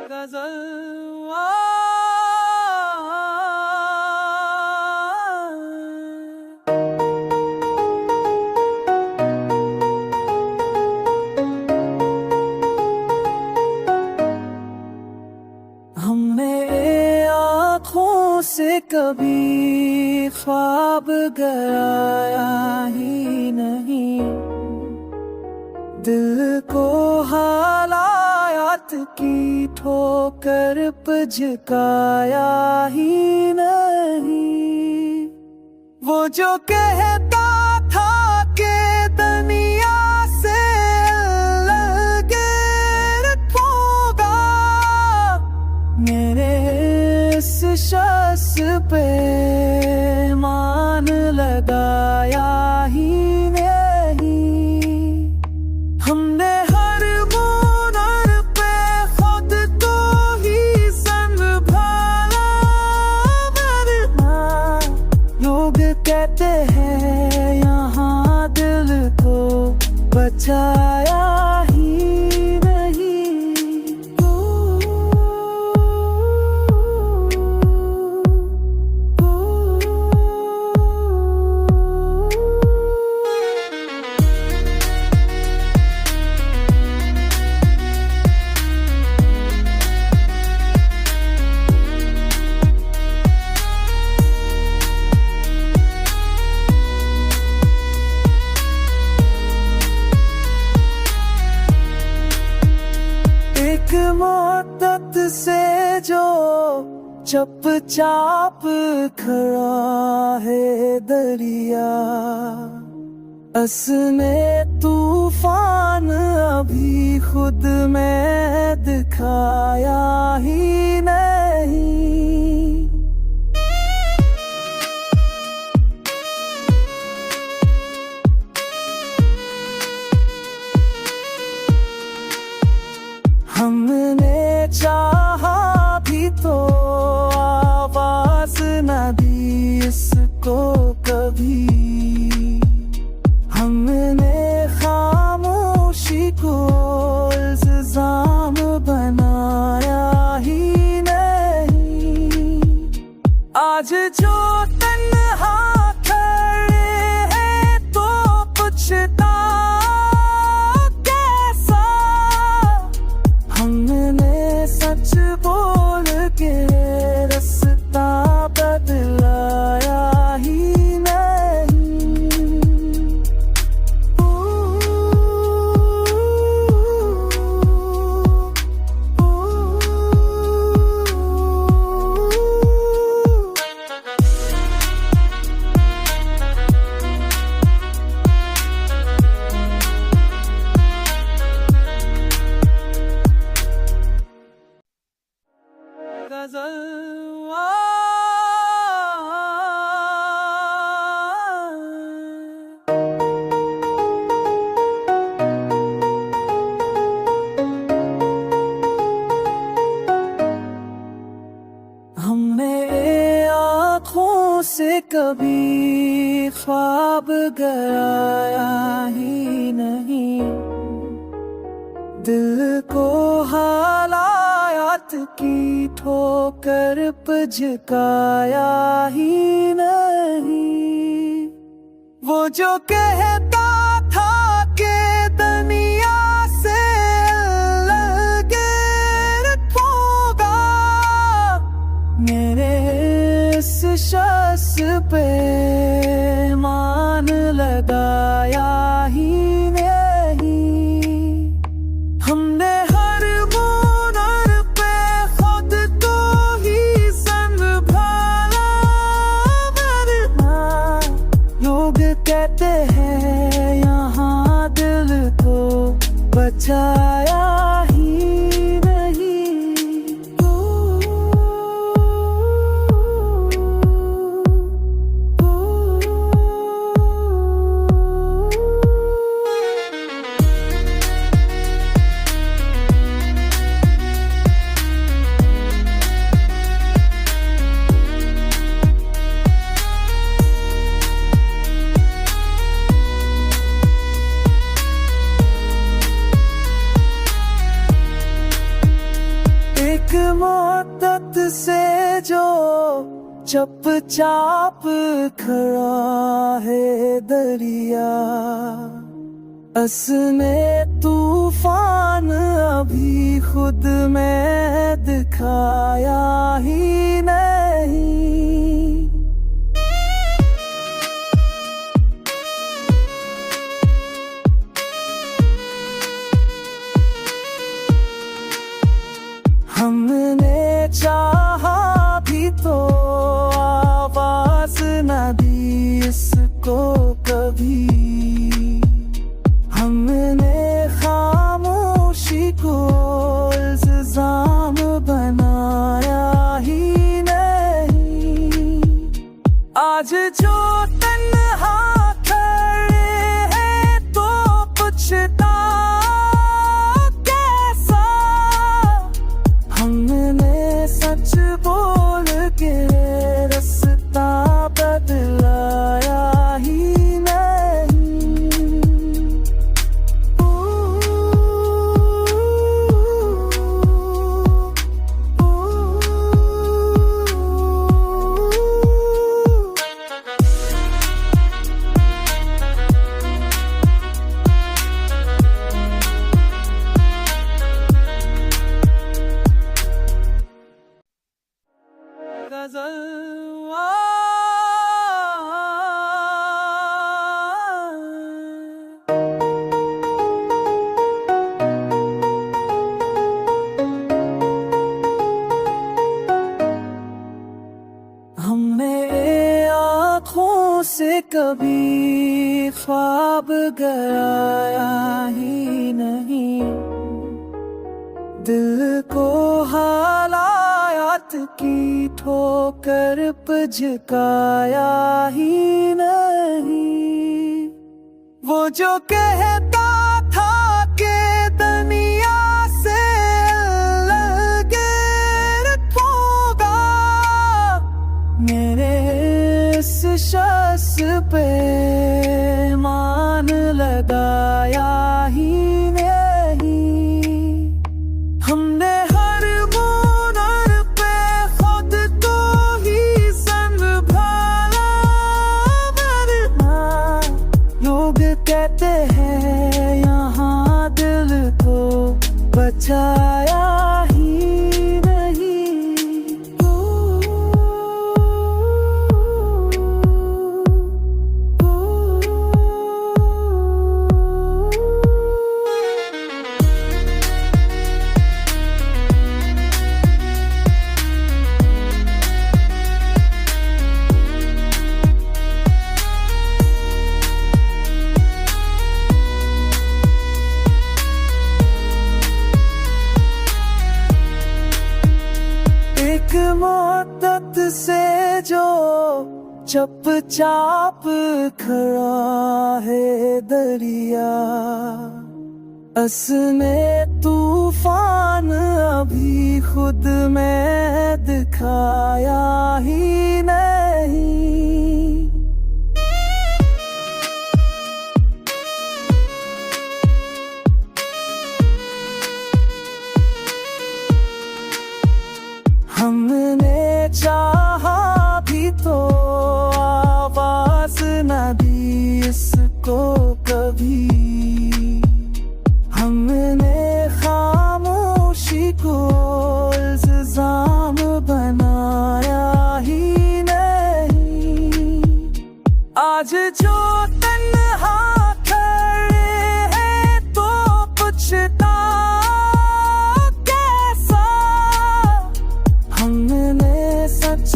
हमने आँखों से कभी ख्वाब गया ही नहीं, दिल को हालात की ठोकर पे झुकाया ही नहीं। वो जो कहता था कि दुनिया से अलग रखूंगा, मेरे इस शख्स पे मान लगाया ही नहीं। हमने हर मोड़ पे खुद को ही संभाला, वरना लोग कहते हैं यहाँ दिल को बचाया ही नहीं। एक मुद्दत से जो चुपचाप खड़ा है दरिया, असमें तूफान अभी खुद में दिखाया ही नहीं। हमने चाहा भी तो आवाज न दी इसको कभी, हमने खामोशी को इल्ज़ाम बनाया ही नहीं। आज जो तन्हा खड़े हैं तो पूछता सच बोल के रास्ता बदलाया ही नहीं। हमने आँखों से कभी ख्वाब गया ही नहीं, दिल को हालात की ठोकर पे झुकाया ही नहीं। वो जो कहता था कि दुनिया से अलग रखूंगा, मेरे इस शख्स पे मान लगाया ही नहीं। हमने हर मोड़ पे खुद को ही संभाला, वरना लोग कहते हैं एक मुद्दत से जो चुपचाप खड़ा है दरिया, में तूफान अभी खुद में दिखाया ही नहीं। हमने चाहा भी तो आवाज न दी इसको कभी, हमने खामोशी को इल्ज़ाम बनाया ही नहीं। आज जो तन्हा खड़े हैं तो पूछता कैसा, हमने सच बोल के रास्ता बदलाया ही नहीं। हमने आँखों से कभी ख्वाब गया ही नहीं, दिल को हालात की ठोकर पे झुकाया ही नहीं। वो जो कहता था कि दुनिया से अलग रखूंगा, मेरे इस शख्स पे मान लगाया ही नहीं। हमने हर मोड़ पे खुद को ही संभाला, वरना लोग कहते हैं यहाँ दिल को बचाया ही नहीं। एक मुद्दत से जो चुपचाप खड़ा है दरिया, में तूफान अभी खुद में दिखाया ही नहीं। हमने चाहा भी तो आवाज न दी इसको कभी, हमने खामोशी को इल्ज़ाम बनाया ही नहीं। आज जो तन्हा खड़े हैं तो पूछता कैसा, हमने सच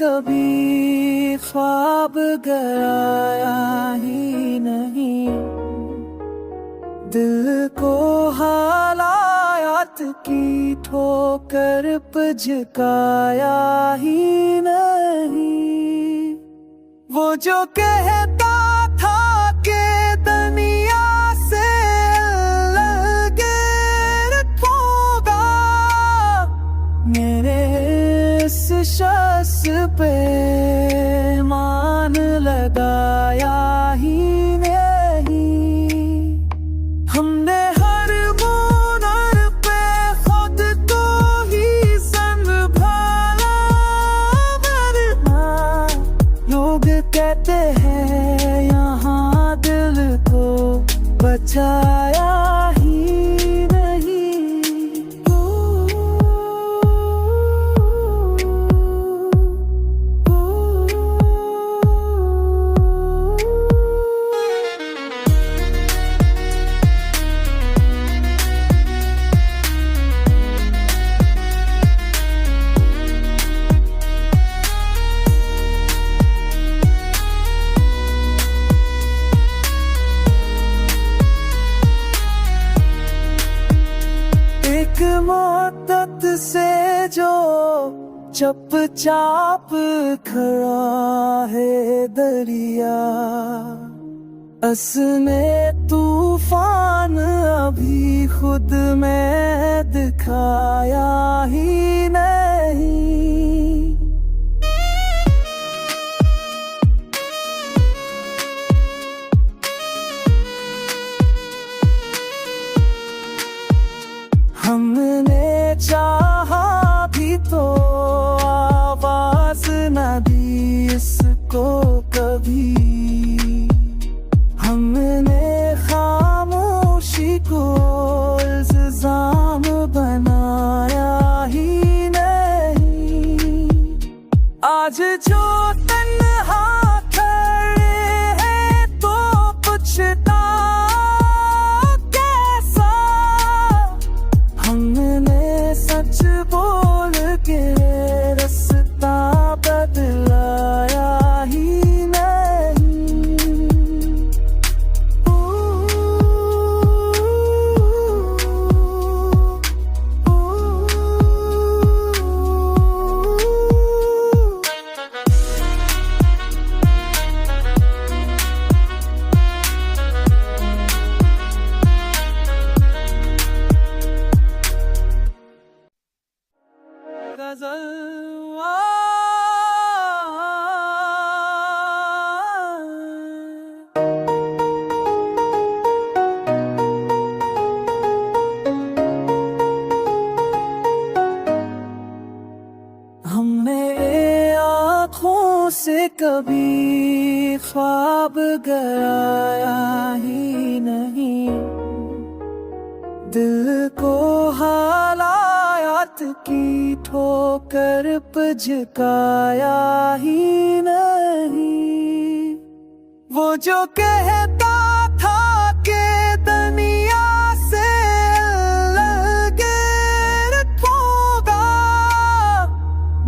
कभी ख्वाब गया ही नहीं, दिल को हालात की ठोकर पे झुकाया ही नहीं। वो जो कहता था कि दुनिया से अलग रखूंगा, मेरे इस शख्स पे मान लगाया ही नहीं। हमने हर मोड़ पे खुद को ही संभाला, वरना लोग कहते हैं यहाँ दिल को बचाया ही नहीं। एक मुद्दत से जो चुपचाप खड़ा है दरिया, में तूफान अभी खुद में दिखाया ही नहीं। हमने चाहा भी तो आवाज न दी इसको कभी, हमने खामोशी को इल्ज़ाम बनाया ही नहीं। आज जो तन्हा खड़े हैं तो पूछता सच बोल के रास्ता बदलाया ही नहीं। गज़ल हमने आँखों से कभी ख्वाब गया ही नहीं, दिल को हालात की ठोकर पे झुकाया ही नहीं। वो जो कहता था कि दुनिया से अलग रखूंगा,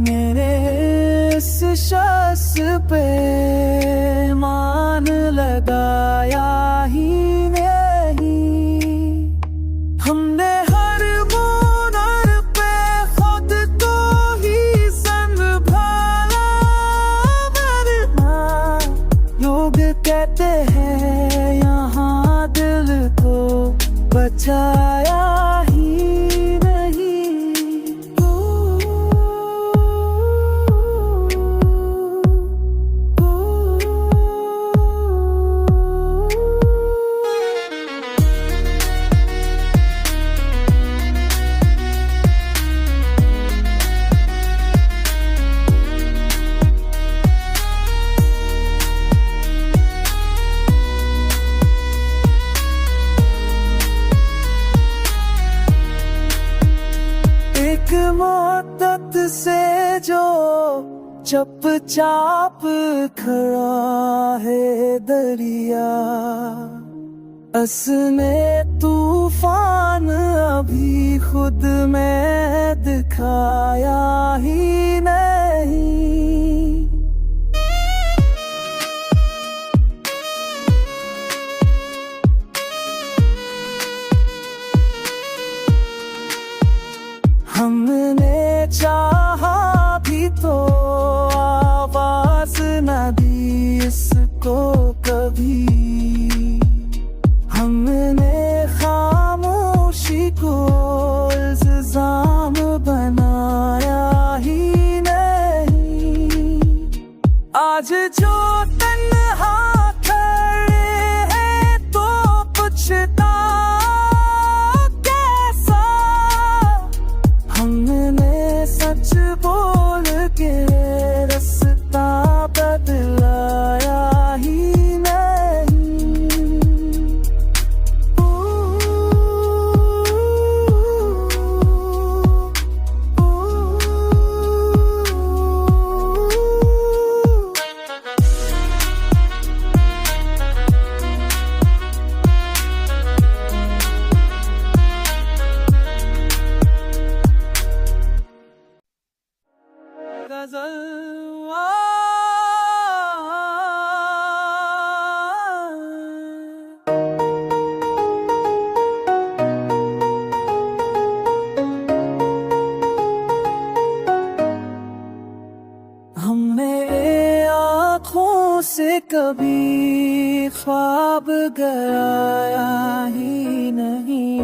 मेरे इस शख्स पे मान लगाया ही नहीं। हमने हर मोड़ पे खुद को ही संभाला, वरना लोग कहते हैं यहाँ दिल को बचाया ही नहीं। एक मुद्दत से जो चुपचाप खड़ा है दरिया, में तूफान अभी खुद में दिखाया ही नहीं। कभी ख्वाब गया ही नहीं,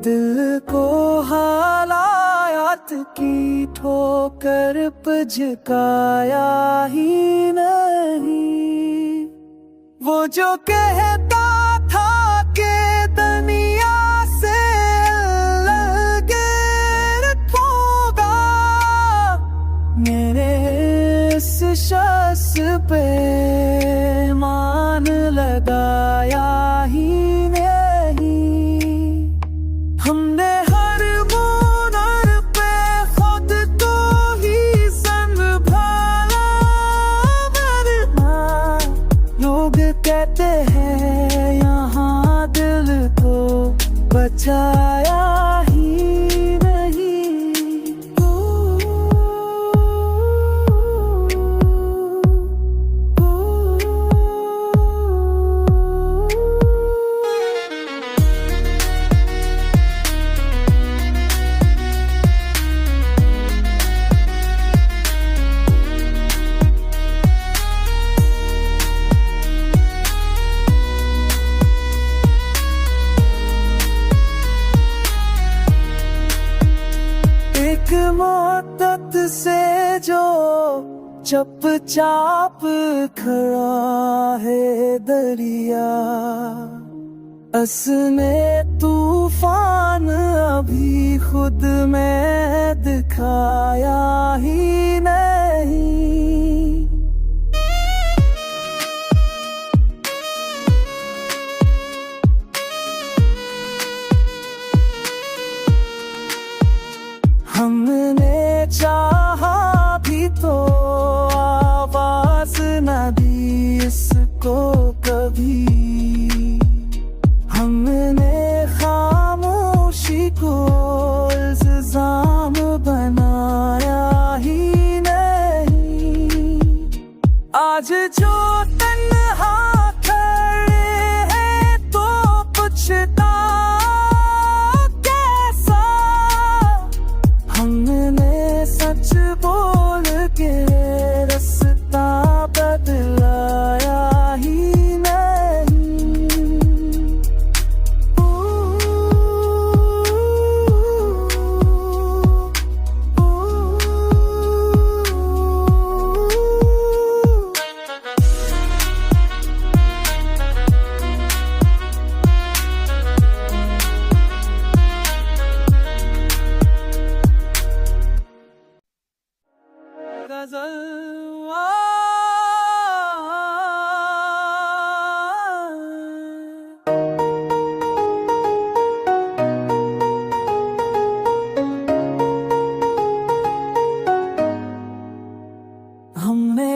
दिल को हालात की ठोकर पे झुकाया ही नहीं। वो जो कहता था कि दुनिया से अलग रखूंगा, मेरे इस शख्स पे मान लगाया ही नहीं। हमने हर मोड़ पे खुद को ही संभाला, वरना लोग कहते हैं यहाँ दिल को बचाया ही नहीं। एक मुद्दत से जो चुपचाप खड़ा है दरिया, असमें तूफान अभी खुद में दिखाया ही नहीं। हमने चाहा भी तो आवाज न दी इसको कभी, हमने खामोशी को इल्ज़ाम बनाया ही नहीं। आज जो तन्हा खड़े हैं तो पूछता हमने सच बोल के रास्ता बदलाया ही नहीं। गज़ल हमने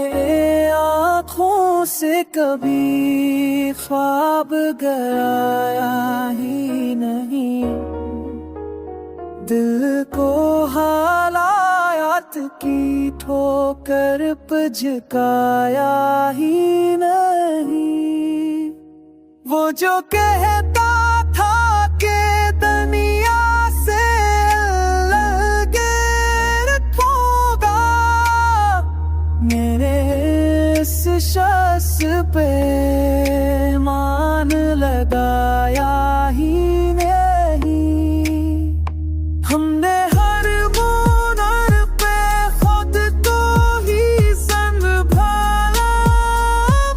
आँखों से कभी ख्वाब गया ही नहीं, दिल को हालात की ठोकर पे झुकाया ही नहीं। वो जो कहता था कि दुनिया से अलग रखूंगा, मेरे इस शख्स पे मान लगाया ही नहीं। हमने हर मोड़ पे खुद को ही संभाला,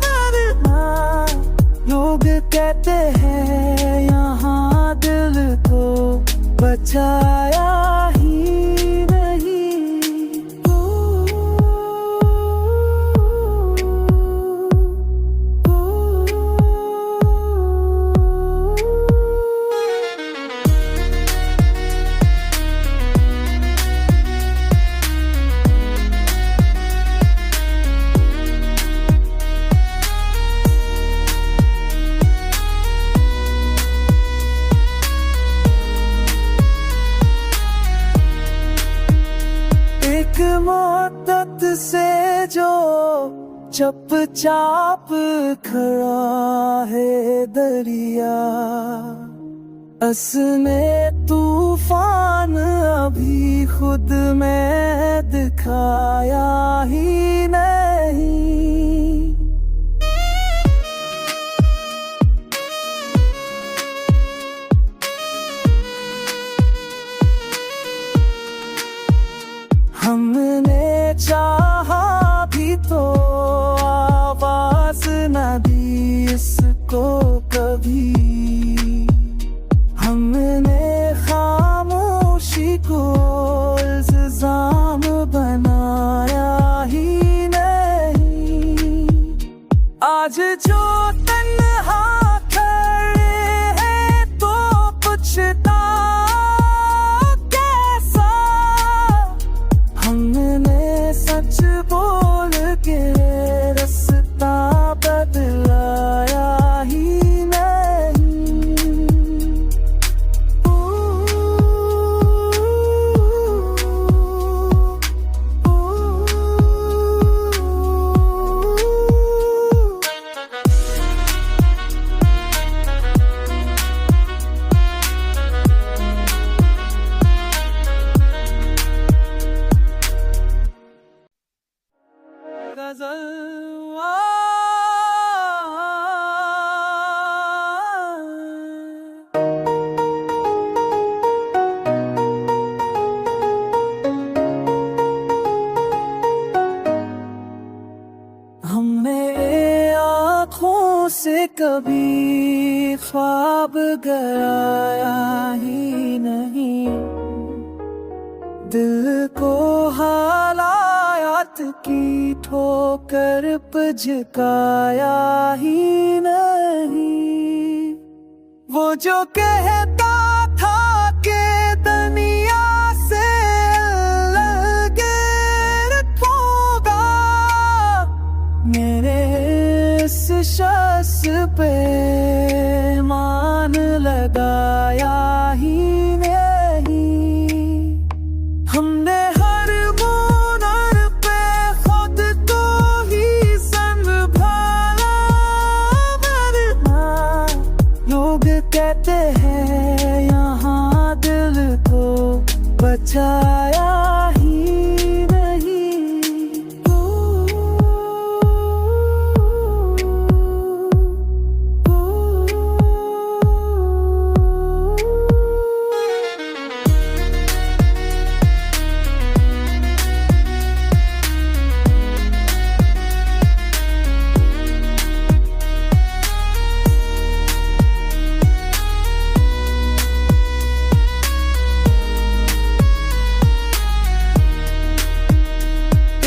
वरना लोग कहते हैं यहाँ दिल को बचाया ही नहीं। एक मुद्दत से जो चुपचाप खड़ा है दरिया, असमें तूफान अभी खुद में दिखाया ही नहीं। कभी। हमने खामोशी को इल्ज़ाम बनाया ही नहीं। आज जो तन्हा खड़े हैं तो पुछता कैसा। हमने सच बोल के रास्ता बदलाया ही गज़ल। हमने आँखों से कभी ख्वाब गया ही नहीं। दिल को हालात की ठोकर पे झुकाया ही नहीं। वो जो कहता था कि दुनिया से अलग रखूंगा, मेरे इस शख्स पे मान लगाया ही नहीं। हमने हर मोड़ पे खुद को ही संभाला, वरना लोग कहते हैं यहाँ दिल को बचाया ही नहीं।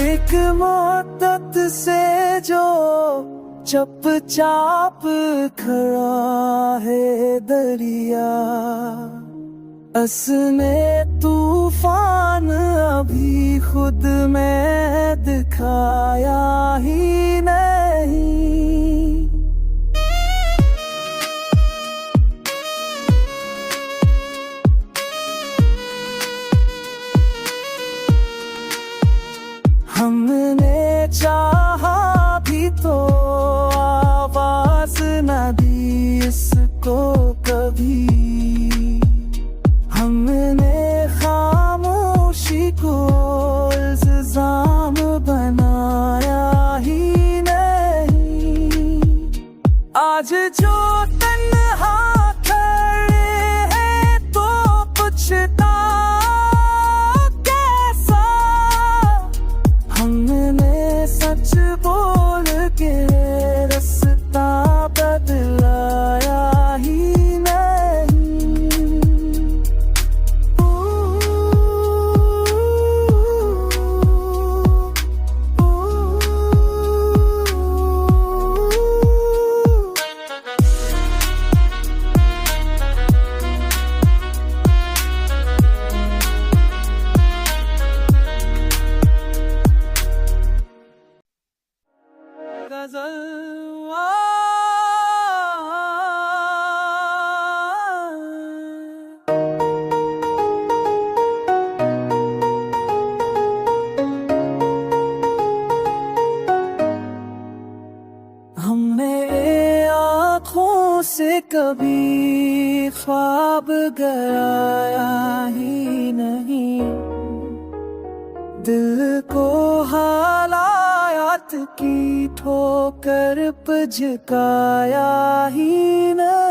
एक मुद्दत से जो चुपचाप खड़ा है दरिया, में तूफान अभी खुद में दिखाया ही नहीं। हमने चाहा भी तो आवाज न दी इसको कभी। हमने खामोशी को इल्ज़ाम बनाया ही नहीं। आज जो तन्हा खड़े हैं तो पुछता कैसा। हमने सच बोल के रास्ता बदलाया ही नहीं। गज़ल। हमने आँखों से कभी ख्वाब गया ही नहीं। दिल को हालात की ठोकर पे झुकाया ही नहीं।